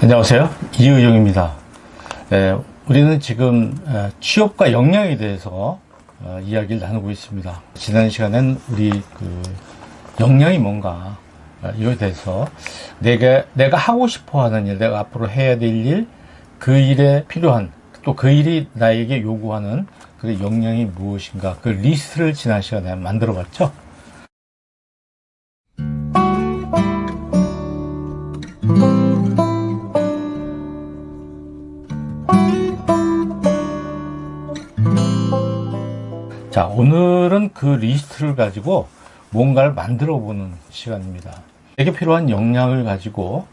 안녕하세요. 이의용입니다. 우리는 지금 취업과 역량에 대해서 이야기를 나누고 있습니다. 지난 시간엔 우리 역량이 뭔가 이거에 대해서 내가 하고 싶어하는 일, 내가 앞으로 해야 될 일, 그 일에 필요한 또 그 일이 나에게 요구하는 그 역량이 무엇인가, 그 리스트를 지난 시간에 만들어 봤죠. 자, 오늘은 그 리스트를 가지고 뭔가를 만들어 보는 시간입니다. 내게 필요한 역량을 가지고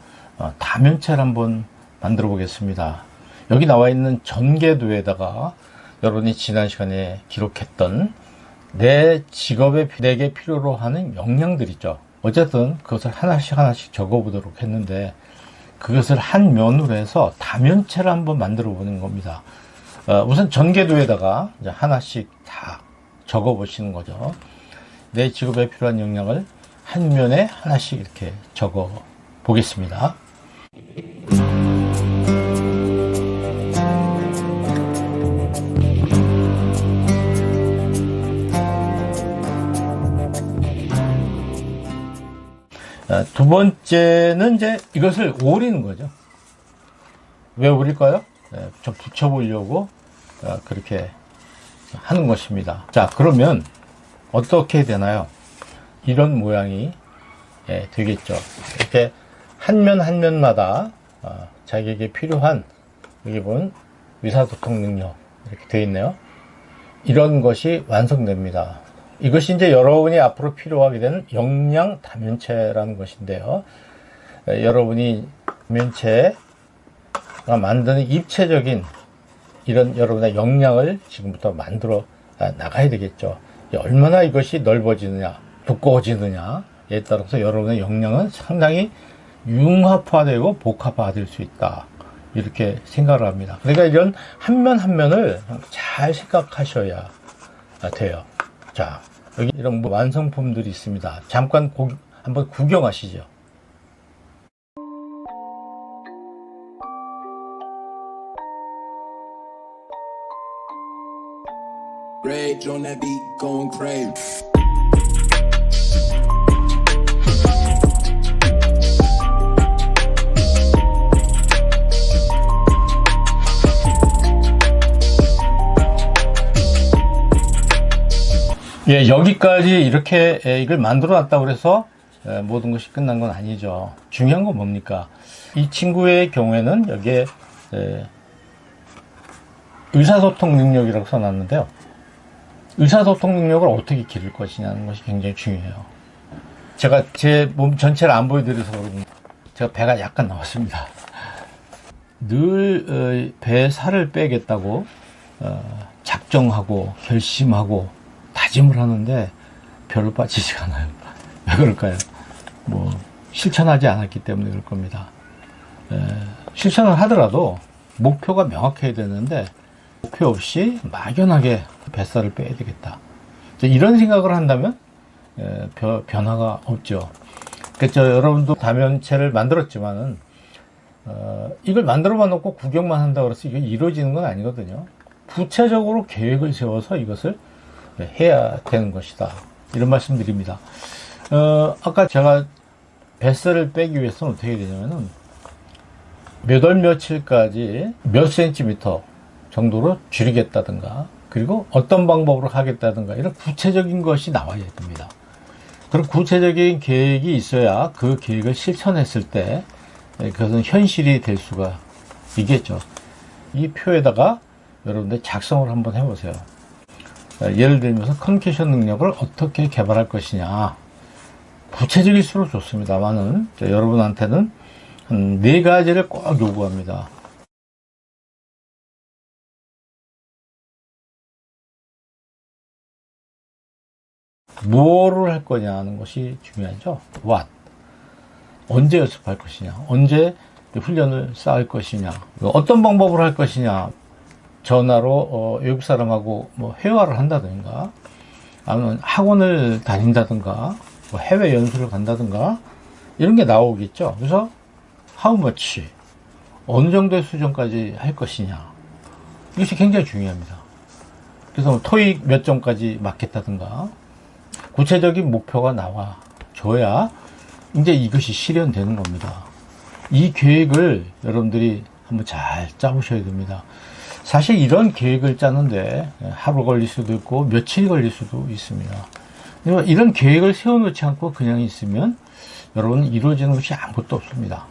다면체를 한번 만들어 보겠습니다. 여기 나와 있는 전개도에다가 여러분이 지난 시간에 기록했던 내 직업에 내게 필요로 하는 역량들 있죠. 어쨌든 그것을 하나씩 적어 보도록 했는데, 그것을 한 면으로 해서 다면체를 한번 만들어 보는 겁니다. 우선 전개도에다가 이제 하나씩 다 적어 보시는 거죠. 내 직업에 필요한 역량을 한 면에 하나씩 이렇게 적어 보겠습니다. 두 번째는 이제 이것을 오리는 거죠. 왜 오릴까요? 좀 붙여보려고 그렇게 하는 것입니다. 자, 그러면 어떻게 되나요? 이런 모양이 되겠죠. 이렇게 한 면 한 면마다 자기에게 필요한, 여기 보면 의사소통 능력 이렇게 되어 있네요. 이런 것이 완성됩니다. 이것이 이제 여러분이 앞으로 필요하게 되는 역량 다면체라는 것인데요. 여러분이 다면체가 만드는 입체적인 이런 여러분의 역량을 지금부터 만들어 나가야 되겠죠. 얼마나 이것이 넓어지느냐, 두꺼워지느냐에 따라서 여러분의 역량은 상당히 융합화되고 복합화될 수 있다, 이렇게 생각을 합니다. 그러니까 이런 한 면 한 면을 잘 생각하셔야 돼요. 자, 여기 이런 완성품들이 있습니다. 잠깐 한번 구경하시죠. Rage on that beat, going crazy. 예, 여기까지 이렇게 이걸 만들어 놨다고 해서 모든 것이 끝난 건 아니죠. 중요한 건 뭡니까? 이 친구의 경우에는 여기에 의사소통 능력이라고 써놨는데요. 의사소통 능력을 어떻게 기를 것이냐는 것이 굉장히 중요해요. 제가 제 몸 전체를 안 보여드려서 그런지 제가 배가 약간 나왔습니다. 늘 배 살을 빼겠다고 작정하고 결심하고 다짐을 하는데 별로 빠지지가 않아요. 왜 그럴까요? 실천하지 않았기 때문에 그럴 겁니다. 실천을 하더라도 목표가 명확해야 되는데 목표 없이 막연하게 뱃살을 빼야 되겠다, 이런 생각을 한다면 변화가 없죠. 그렇죠. 여러분도 다면체를 만들었지만은 이걸 만들어만 놓고 구경만 한다고 해서 이게 이루어지는 건 아니거든요. 구체적으로 계획을 세워서 이것을 해야 되는 것이다, 이런 말씀 드립니다. 아까 제가 뱃살을 빼기 위해서는 어떻게 되냐면은 몇 월 며칠까지 몇 센티미터 정도로 줄이겠다든가, 그리고 어떤 방법으로 하겠다든가, 이런 구체적인 것이 나와야 됩니다. 그런 구체적인 계획이 있어야 그 계획을 실천했을 때 그것은 현실이 될 수가 있겠죠. 이 표에다가 여러분들 작성을 한번 해보세요. 예를 들면서 커뮤니케이션 능력을 어떻게 개발할 것이냐, 구체적일수록 좋습니다만은 여러분한테는 한 4가지를 꼭 요구합니다. 뭐를 할 거냐는 것이 중요하죠. What, 언제 연습할 것이냐, 언제 훈련을 쌓을 것이냐, 어떤 방법으로 할 것이냐, 전화로 외국 사람하고 회화를 한다든가, 아니면 학원을 다닌다든가, 해외 연수를 간다든가, 이런 게 나오겠죠. 그래서 how much, 어느 정도의 수준까지 할 것이냐. 이것이 굉장히 중요합니다. 그래서 뭐 토익 몇 점까지 맞겠다든가 구체적인 목표가 나와줘야 이제 이것이 실현되는 겁니다. 이 계획을 여러분들이 한번 잘 짜보셔야 됩니다. 사실 이런 계획을 짜는데 하루 걸릴 수도 있고 며칠이 걸릴 수도 있습니다. 이런 계획을 세워놓지 않고 그냥 있으면 여러분 이루어지는 것이 아무것도 없습니다.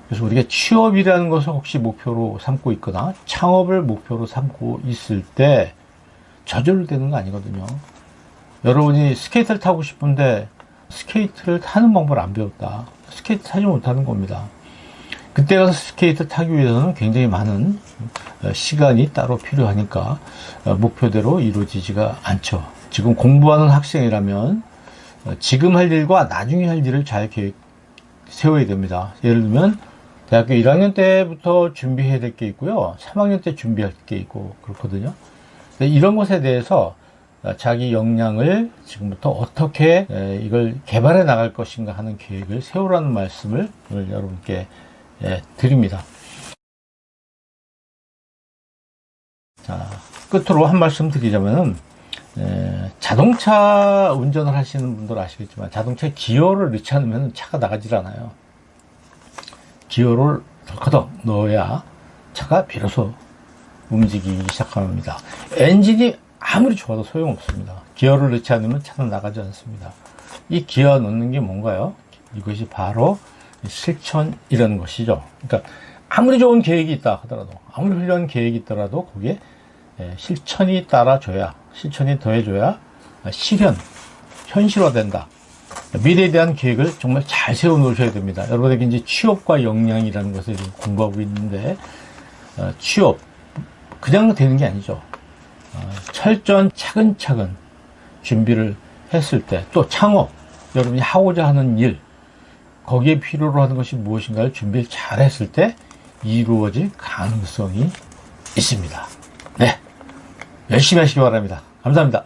그래서 우리가 취업이라는 것을 혹시 목표로 삼고 있거나 창업을 목표로 삼고 있을 때 저절로 되는 거 아니거든요. 여러분이 스케이트를 타고 싶은데 스케이트를 타는 방법을 안 배웠다. 스케이트 타지 못하는 겁니다. 그때 가서 스케이트 타기 위해서는 굉장히 많은 시간이 따로 필요하니까 목표대로 이루어지지가 않죠. 지금 공부하는 학생이라면 지금 할 일과 나중에 할 일을 잘 세워야 됩니다. 예를 들면 대학교 1학년 때부터 준비해야 될 게 있고요. 3학년 때 준비할 게 있고 그렇거든요. 이런 것에 대해서 자기 역량을 지금부터 어떻게 이걸 개발해 나갈 것인가 하는 계획을 세우라는 말씀을 오늘 여러분께 드립니다. 자, 끝으로 한 말씀 드리자면은 자동차 운전을 하시는 분들 아시겠지만 자동차에 기어를 넣지 않으면 차가 나가질 않아요. 기어를 덜커덕 넣어야 차가 비로소 움직이기 시작합니다. 엔진이 아무리 좋아도 소용없습니다. 기어를 넣지 않으면 차는 나가지 않습니다. 이 기어 넣는 게 뭔가요? 이것이 바로 실천이라는 것이죠. 그러니까 아무리 좋은 계획이 있다 하더라도 아무리 훌륭한 계획이 있더라도 거기에 실천이 따라줘야 실천이 더해줘야 현실화된다. 미래에 대한 계획을 정말 잘 세워 놓으셔야 됩니다. 여러분에게 이제 취업과 역량이라는 것을 지금 공부하고 있는데 취업 그냥 되는 게 아니죠. 철저한 차근차근 준비를 했을 때 또 창업 여러분이 하고자 하는 일 거기에 필요로 하는 것이 무엇인가를 준비를 잘 했을 때 이루어질 가능성이 있습니다. 네, 열심히 하시기 바랍니다. 감사합니다.